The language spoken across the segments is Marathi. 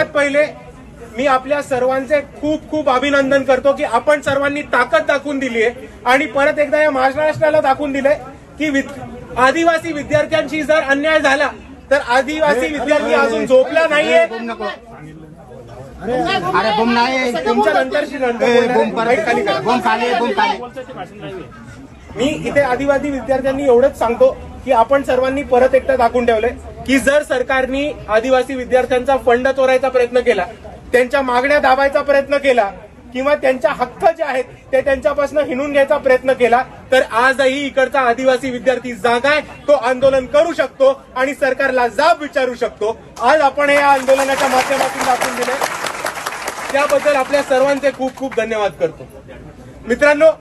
पहिले मी आपल्या सर्वांचे खूप खूप अभिनंदन करतो की आपण सर्वांनी ताकद दाखवून दिली आहे आणि परत एकदा या महाराष्ट्राला दाखवून दिलंय की आदिवासी विद्यार्थ्यांशी जर अन्याय झाला तर आदिवासी विद्यार्थी अजून झोपला नाहीये. अरे बुम नाही तुमच्या नंतरची मी इथे आदिवासी विद्यार्थ्यांनी एवढंच सांगतो की आपण सर्वांनी परत एकदा दाखवून ठेवलंय की जर सरकारने आदिवासी विद्यार्थ्यांचा फंड चोरायचा प्रयत्न केला, त्यांच्या मागण्या दाबायचा प्रयत्न केला किंवा त्यांच्या हक्क जे आहेत ते त्यांच्यापासून हिणून घ्यायचा प्रयत्न केला तर आजही इकडचा आदिवासी विद्यार्थी जागा आहे, तो आंदोलन करू शकतो आणि सरकारला जाब विचारू शकतो. आज आपण या आंदोलनाच्या माध्यमातून दाखवून दिले, त्याबद्दल आपल्या सर्वांचे खूप खूप धन्यवाद करतो. मित्रांनो,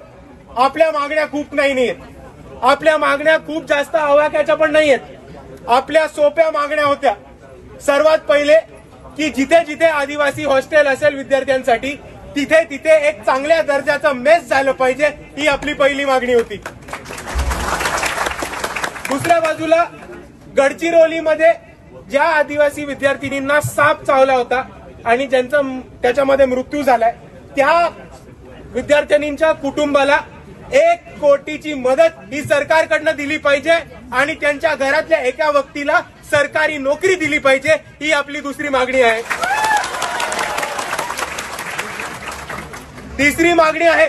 आपल्या मागण्या खूप नाहीयेत, आपल्या मागण्या खूप जास्त आवाक्याच्या पण नाहीयेत. आपल्या सोप्या मागण्या होत्या. सर्वात पहिले की जिथे जिथे आदिवासी हॉस्टेल असेल विद्यार्थ्यांसाठी तिथे तिथे एक चांगल्या दर्जाचं मेस झालं पाहिजे, ही आपली पहिली मागणी होती. दुसऱ्या बाजूला गडचिरोलीमध्ये ज्या आदिवासी विद्यार्थिनींना साप चावला होता आणि ज्यांचा त्याच्यामध्ये मृत्यू झालाय त्या विद्यार्थिनींच्या कुटुंबाला 1 कोटीची मदत ही सरकारकडनं दिली पाहिजे आणि त्यांच्या घरातल्या एका व्यक्तीला सरकारी नोकरी दिली पाहिजे, ही आपली दुसरी मागणी आहे. तिसरी मागणी आहे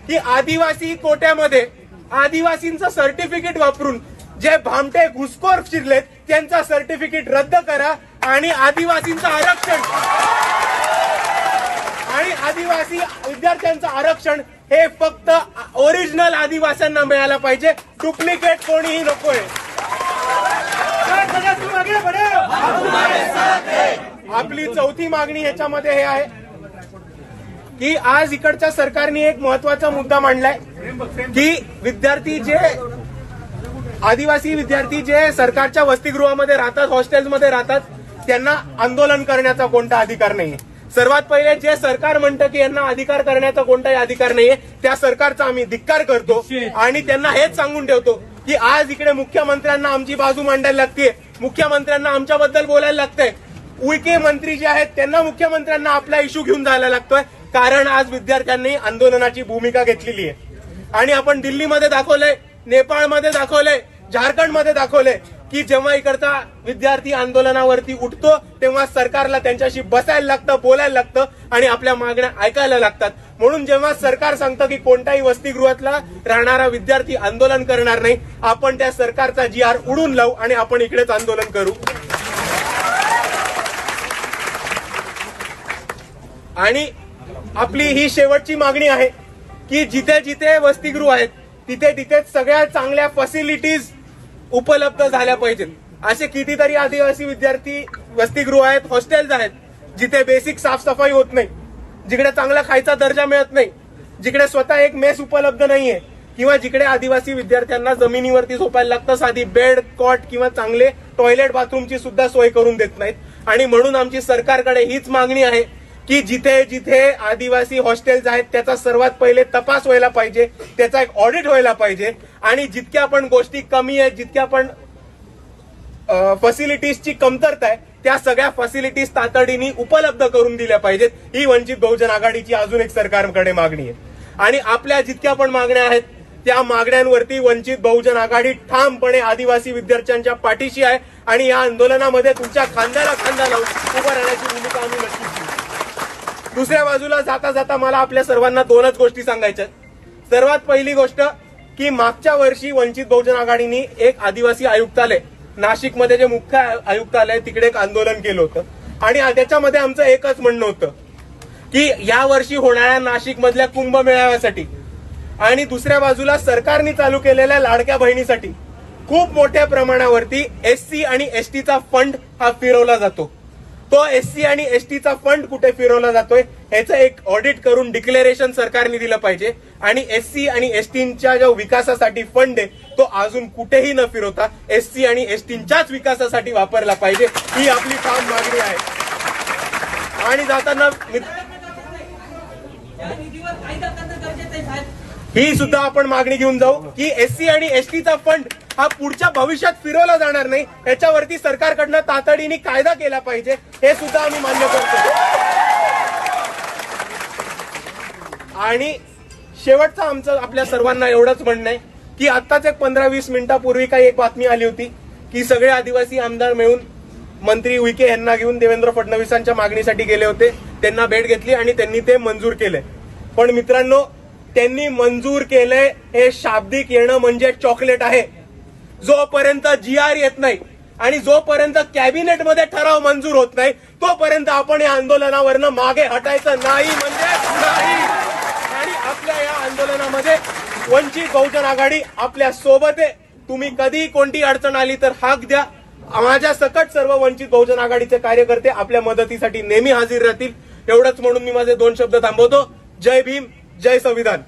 की आदिवासी कोट्यामध्ये आदिवासींचं सर्टिफिकेट वापरून जे भामटे घुसखोर शिरलेत त्यांचा सर्टिफिकेट रद्द करा आणि आदिवासींचं आरक्षण आणि आदिवासी विद्यार्थ्यांचं आरक्षण हे फक्त ओरिजिनल आदिवासींना मिळालं पाहिजे, डुप्लिकेट कोणीही नकोय. आपली चौथी मागणी ह्याच्यामध्ये हे आहे की आज इकडच्या सरकारने एक महत्वाचा मुद्दा मांडलाय की विद्यार्थी जे आदिवासी विद्यार्थी जे सरकारच्या वसतिगृहामध्ये राहतात, हॉस्टेल्समध्ये राहतात, त्यांना आंदोलन करण्याचा कोणता अधिकार नाहीये. सर्वात पहिले जे सरकार म्हणतं की यांना अधिकार करण्याचा कोणताही अधिकार नाहीये त्या सरकारचा आम्ही धिक्कार करतो आणि त्यांना हेच सांगून ठेवतो की आज इकडे मुख्यमंत्र्यांना आमची बाजू मांडायला लागते, मुख्यमंत्र्यांना आमच्याबद्दल बोलायला लागतंय, उईके मंत्री जे आहेत त्यांना मुख्यमंत्र्यांना आपला इश्यू घेऊन जायला लागतोय, कारण आज विद्यार्थ्यांनी आंदोलनाची भूमिका घेतलेली आहे. आणि आपण दिल्लीमध्ये दाखवलंय, नेपाळमध्ये दाखवलंय, झारखंडमध्ये दाखवलंय की जेव्हा इकडचा विद्यार्थी आंदोलनावरती उठतो तेव्हा सरकारला त्यांच्याशी बसायला लागतं, बोलायला लागतं आणि आपल्या मागण्या ऐकायला लागतात. म्हणून जेव्हा सरकार सांगतं की कोणत्याही वसतिगृहातला राहणारा विद्यार्थी आंदोलन करणार नाही, आपण त्या सरकारचा GR उडून लावू आणि आपण इकडेच आंदोलन करू. आणि आपली ही शेवटची मागणी आहे की जिथे जिथे वसतिगृह आहेत तिथे तिथे सगळ्या चांगल्या फॅसिलिटीज उपलब्ध झाल्या पाहिजेत. असे कितीतरी आदिवासी विद्यार्थी वसतिगृह आहेत, हॉस्टेल्स आहेत जिथे बेसिक साफसफाई होत नाही, जिकडे चांगला खायचा दर्जा मिळत नाही, जिकडे स्वतः एक मेस उपलब्ध नाहीये किंवा जिकडे आदिवासी विद्यार्थ्यांना जमिनीवरती झोपायला लागतं, साधी बेड, कॉट किंवा चांगले टॉयलेट बाथरूमची सुद्धा सोय करून देत नाहीत. आणि म्हणून आमची सरकारकडे हीच मागणी आहे की जिथे जिथे आदिवासी हॉस्टेल्स आहेत त्याचा सर्वात पहिले तपास व्हायला पाहिजे, त्याचा एक ऑडिट व्हायला पाहिजे आणि जितक्या पण गोष्टी कमी आहेत, जितक्या पण फॅसिलिटीजची कमतरता आहे त्या सगळ्या फॅसिलिटीज तातडीने उपलब्ध करून दिल्या पाहिजेत. ही वंचित बहुजन आघाडीची अजून एक सरकारकडे मागणी आहे. आणि आपल्या जितक्या पण मागण्या आहेत त्या मागण्यांवरती वंचित बहुजन आघाडी ठामपणे आदिवासी विद्यार्थ्यांच्या पाठीशी आहे आणि या आंदोलनामध्ये तुमच्या खांद्याला खांदा लावून उभं राहण्याची भूमिका आम्ही नक्कीच घेऊ. दुसऱ्या बाजूला जाता जाता मला आपल्या सर्वांना 2च गोष्टी सांगायच्या. सर्वात पहिली गोष्ट की मागच्या वर्षी वंचित बहुजन आघाडीने एक आदिवासी आयुक्तालय नाशिकमध्ये जे मुख्य आयुक्तालय तिकडे एक आंदोलन केलं होतं आणि त्याच्यामध्ये आमचं एकच म्हणणं होतं की या वर्षी होणाऱ्या नाशिक मधल्या कुंभमेळ्यासाठी आणि दुसऱ्या बाजूला सरकारने चालू केलेल्या लाडक्या बहिणीसाठी खूप मोठ्या प्रमाणावरती SC आणि STचा फंड हा फिरवला जातो. तो SC आणि STचा फंड कुठे फिरवला जातोय ह्याचं एक ऑडिट करून डिक्लेरेशन सरकारने दिलं पाहिजे आणि SC आणि STच्या जो विकासासाठी फंड आहे तो अजून कुठेही न फिरवता SC आणि STच्याच विकासासाठी वापरला पाहिजे, ही आपली ठाम मागणी आहे. आणि जाताना ही सुद्धा आपण मागणी घेऊन जाऊ की SC आणि STचा फंड हा पुढच्या भविष्यात फिरवला जाणार नाही, याच्यावरती सरकारकडनं तातडीने कायदा केला पाहिजे, हे सुद्धा आम्ही मान्य करतो. आणि शेवटचं आमचं आपल्या सर्वांना एवढंच म्हणणं आहे की आत्ताच एक 15-20 मिनिटापूर्वी काही एक बातमी आली होती की सगळे आदिवासी आमदार मिळून मंत्री उईके यांना घेऊन देवेंद्र फडणवीसांच्या मागणीसाठी गेले होते, त्यांना भेट घेतली आणि त्यांनी ते मंजूर केले. पण मित्रांनो, त्यांनी मंजूर केलंय हे शाब्दिक येणं म्हणजे चॉकलेट आहे. जोपर्यंत GR येत नाही आणि जोपर्यंत कॅबिनेटमध्ये ठराव मंजूर होत नाही तोपर्यंत आपण या आंदोलनावरनं मागे हटायचं नाही म्हणजे नाही. आणि आपल्या या आंदोलनामध्ये वंचित बहुजन आघाडी आपल्या सोबत आहे. तुम्ही कधी कोणती अडचण आली तर हाक द्या. माझ्या सकट सर्व वंचित बहुजन आघाडीचे कार्यकर्ते आपल्या मदतीसाठी नेहमी हजर राहतील. एवढंच म्हणून मी माझे 2 शब्द थांबवतो. जय भीम, जय संविधान.